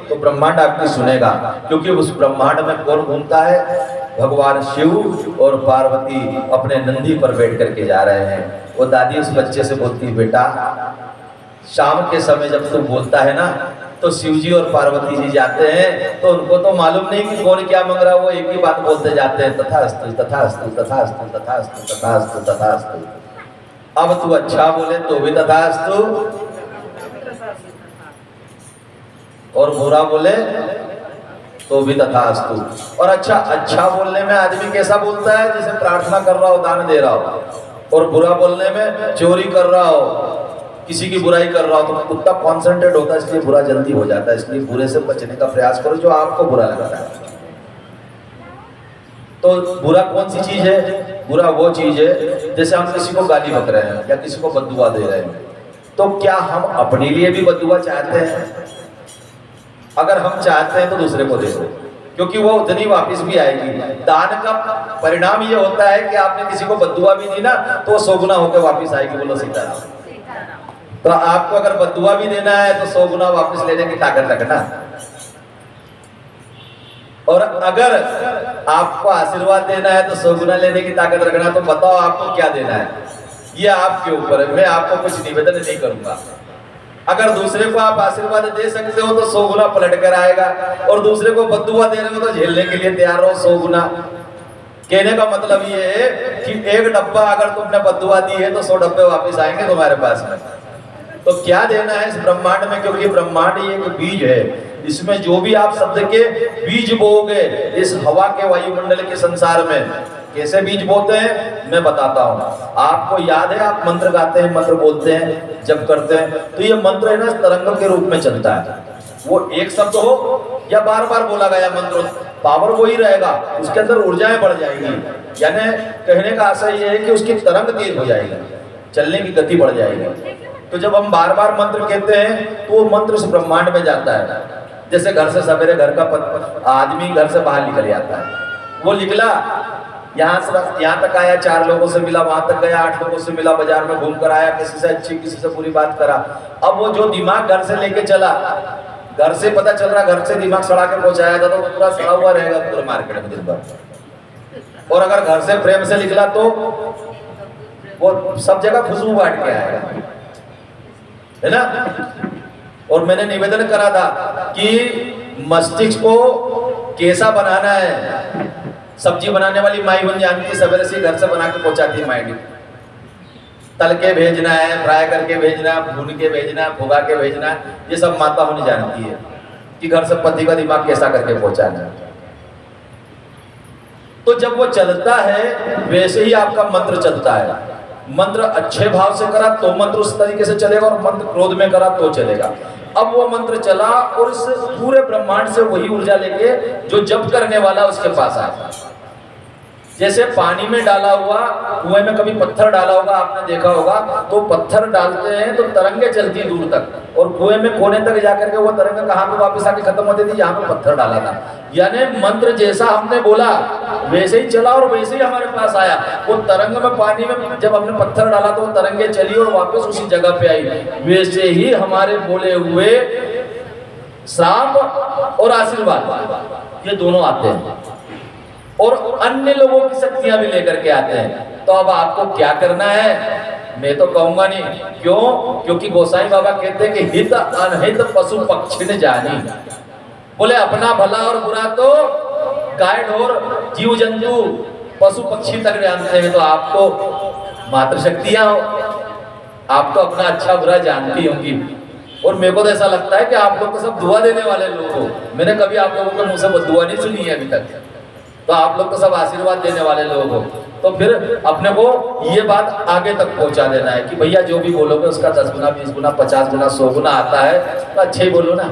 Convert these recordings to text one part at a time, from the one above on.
तो ब्रह्मांड आपकी सुनेगा, क्योंकि उस ब्रह्मांड में कौन घूमता है? भगवान शिव और पार्वती अपने नंदी पर बैठ करके जा रहे हैं। वो दादी उस बच्चे से बोलती, बेटा शाम के समय जब तू बोलता है ना तो शिव जी और पार्वती जी जाते हैं, तो उनको तो मालूम नहीं कि कौन क्या मांग रहा है, वो एक ही बात बोलते जाते हैं, तथास्तु तथास्तु तथास्तु तथास्तु तथास्तु तथास्तु। अब तू अच्छा बोले तो भी तथास्तु, और बुरा बोले तो भी तथास्तु। और अच्छा बोलने में आदमी कैसा बोलता है? जैसे प्रार्थना कर रहा हो, दान दे रहा हो। और बुरा बोलने में चोरी कर रहा हो, किसी की बुराई कर रहा हो, तो कुत्ता कॉन्सेंट्रेट होता है, इसलिए बुरा जल्दी हो जाता है। इसलिए बुरे से बचने का प्रयास करो जो आपको बुरा लगता है। तो बुरा कौन सी चीज है? बुरा वो चीज है जैसे हम किसी को गाली बक रहे हैं या किसी को बद्दुआ दे रहे हैं, तो क्या हम अपने लिए भी बद्दुआ चाहते हैं? अगर हम चाहते हैं तो दूसरे को दे दो, क्योंकि वो उतनी वापस भी आएगी। दान का परिणाम ये होता है कि आपने किसी को बद्दुआ भी दी ना तो वो 100 गुना होकर वापस आएगी। बोलो सीताराम। तो आपको अगर बद्दुआ भी देना है तो 100 गुना वापस लेने की ताकत रखना, और अगर आपको आशीर्वाद देना है तो 100 गुना लेने की ताकत रखना। तो बताओ आपको क्या देना है? ये आपके ऊपर है, मैं आपको कुछ निवेदन नहीं करूंगा। अगर दूसरे को आप आशीर्वाद दे सकते हो तो 100 गुना पलट कर आएगा, और दूसरे को बद्दुआ दे रहे हो तो झेलने के लिए तैयार रहो 100 गुना। कहने का मतलब ये है कि एक डब्बा अगर तुमने बद्दुआ दी है तो 100 डब्बे वापस आएंगे तुम्हारे पास में। तो क्या देना है इस ब्रह्मांड में? क्योंकि ब्रह्मांड ये एक बीज है, इसमें जो भी आप शब्द के बीज बोओगे इस हवा के वायुमंडल के संसार में, कैसे बीज बोते हैं मैं बताता हूँ। आपको याद है, आप मंत्र गाते हैं, मंत्र बोलते हैं, जब करते हैं, तो ये मंत्र है ना तरंग के रूप में चलता है। वो एक शब्द हो या बार बार बोला गया मंत्र, पावर वही रहेगा, उसके अंदर ऊर्जाएं बढ़ जाएंगी। यानी कहने का आशय ये है कि उसकी तरंग तेज हो जाएगी, चलने की गति बढ़ जाएगी। तो जब हम बार बार मंत्र कहते हैं तो वो मंत्र उस ब्रह्मांड में जाता है। जैसे घर से सवेरे घर का आदमी घर से बाहर निकल जाता है, वो निकला यहाँ तक आया, 4 लोगों से मिला, वहां तक गया, 8 लोगों से मिला, बाजार में घूम कर आया, किसी से अच्छी किसी से बुरी बात करा। अब वो जो दिमाग घर से लेके चला, घर से पता चल रहा घर से दिमाग सड़ा के पहुंचाया था, तो पूरा सड़ा हुआ रहेगा पूरे मार्केट में दिन भर। और अगर घर से प्रेम से निकला तो वो सब जगह खुशबू बांट के आएगा, है ना। और मैंने निवेदन करा था कि मस्तिष्क को कैसा बनाना है। सब्जी बनाने वाली माई बन जानती, सवेरे से घर से बना के पहुंचाती माई। तल के भेजना है, फ्राई करके भेजना है, भून के भेजना है, भुगा के भेजना है, ये सब माता होनी जानती है कि घर से पति का दिमाग कैसा करके पहुंचाना है। तो जब वो चलता है वैसे ही आपका मंत्र चलता है। मंत्र अच्छे भाव से करा तो मंत्र उस तरीके से चलेगा, और मंत्र क्रोध में करा तो चलेगा। अब वो मंत्र चला और इस पूरे ब्रह्मांड से वही ऊर्जा लेके जो जप करने वाला उसके पास आया। जैसे पानी में डाला हुआ, कुएं में कभी पत्थर डाला होगा आपने देखा होगा, तो पत्थर डालते हैं तो तरंगे चलती दूर तक, और कुएं में कोने तक जाकर के वो तरंगे कहाँ पे वापस आके खत्म होती थी? जहाँ पे पत्थर डाला था। यानी मंत्र जैसा हमने बोला वैसे ही चला और वैसे ही हमारे पास आया। वो तरंग में, पानी में जब हमने पत्थर डाला तो वो तरंगे चली और वापस उसी जगह पे आई। वैसे ही हमारे बोले हुए श्राप और आशीर्वाद ये दोनों आते हैं, और अन्य लोगों की शक्तियां भी लेकर के आते हैं। तो अब आपको क्या करना है? मैं तो कहूंगा नहीं, क्यों? क्योंकि गोसाई बाबा कहते हैं कि हित अनहित पशु पक्षी ने जानी। बोले अपना भला और बुरा तो गाय ढोर जीव जंतु पशु पक्षी तक जानते हैं। तो आप तो मातृशक्तियां हो, आप तो अपना अच्छा बुरा जानती होंगी। और मेरे को तो ऐसा लगता है कि आप लोग तो सब दुआ देने वाले लोग हो। मैंने कभी आप लोगों के मुंह से दुआ नहीं सुनी है अभी तक, तो आप लोग तो सब आशीर्वाद देने वाले लोग हो। तो फिर अपने को ये बात आगे तक पहुंचा देना है कि भैया जो भी बोलोगे उसका 10 गुना 20 गुना 50 गुना 100 गुना आता है, तो अच्छे ही बोलो ना।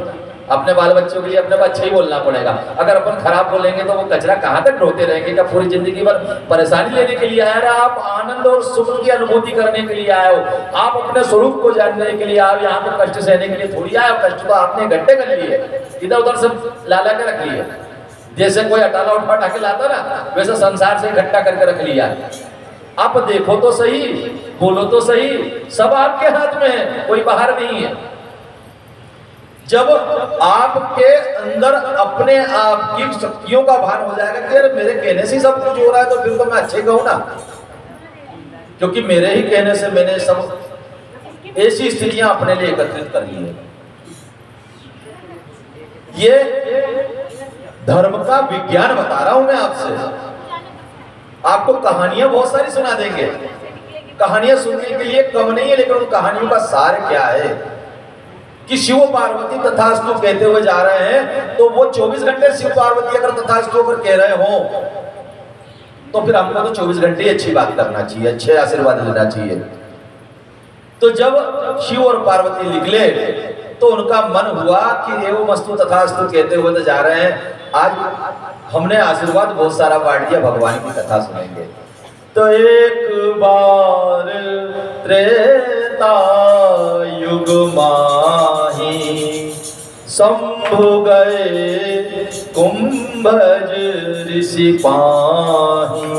अपने बाल बच्चों के लिए अपने को अच्छा ही बोलना पड़ेगा। अगर अपन खराब बोलेंगे तो वो कचरा कहाँ तक ढोते रहेंगे? क्या पूरी जिंदगी भर परेशानी लेने के लिए आए? आप आनंद और सुख की अनुभूति करने के लिए आए हो, आप अपने स्वरूप को जानने के लिए आए। यहाँ पे कष्ट सहने के लिए थोड़ी आए हो। कष्ट तो आपने इकट्ठे कर लिए, इधर उधर से लाला के रख लिए। जैसे कोई अटाला उठा के लाता ना, वैसे संसार से इकट्ठा करके रख लिया। आप देखो तो सही, बोलो तो सही, सब आपके हाथ में है, कोई बाहर नहीं है। जब आपके अंदर अपने आप की शक्तियों का भान हो जाएगा कि यार मेरे कहने से ही सब कुछ हो रहा है, तो फिर तो मैं अच्छे कहूँ ना, क्योंकि मेरे ही कहने से मैंने सब ऐसी स्थितियां अपने लिए एकत्रित कर ली है। ये धर्म का विज्ञान बता रहा हूं मैं आपसे। आपको कहानियां बहुत सारी सुना देंगे, कहानियां सुनने के लिए कम नहीं है, लेकिन उन कहानियों का सार क्या है कि शिव पार्वती तथास्तु कहते हुए जा रहे हैं, तो वो 24 घंटे शिव पार्वती अगर तथास्तु अगर कह रहे हो, तो फिर हमको तो 24 घंटे ही अच्छी बात करना चाहिए, अच्छे आशीर्वाद लेना चाहिए। तो जब शिव और पार्वती निकले तो उनका मन हुआ कि एवं मस्तु तथास्तु कहते हुए तो जा रहे हैं, आज हमने आशीर्वाद बहुत सारा बांट दिया, भगवान की कथा सुनेंगे। तो एक बार त्रेता युग माही शंभु गए कुंभज ऋषि पाही,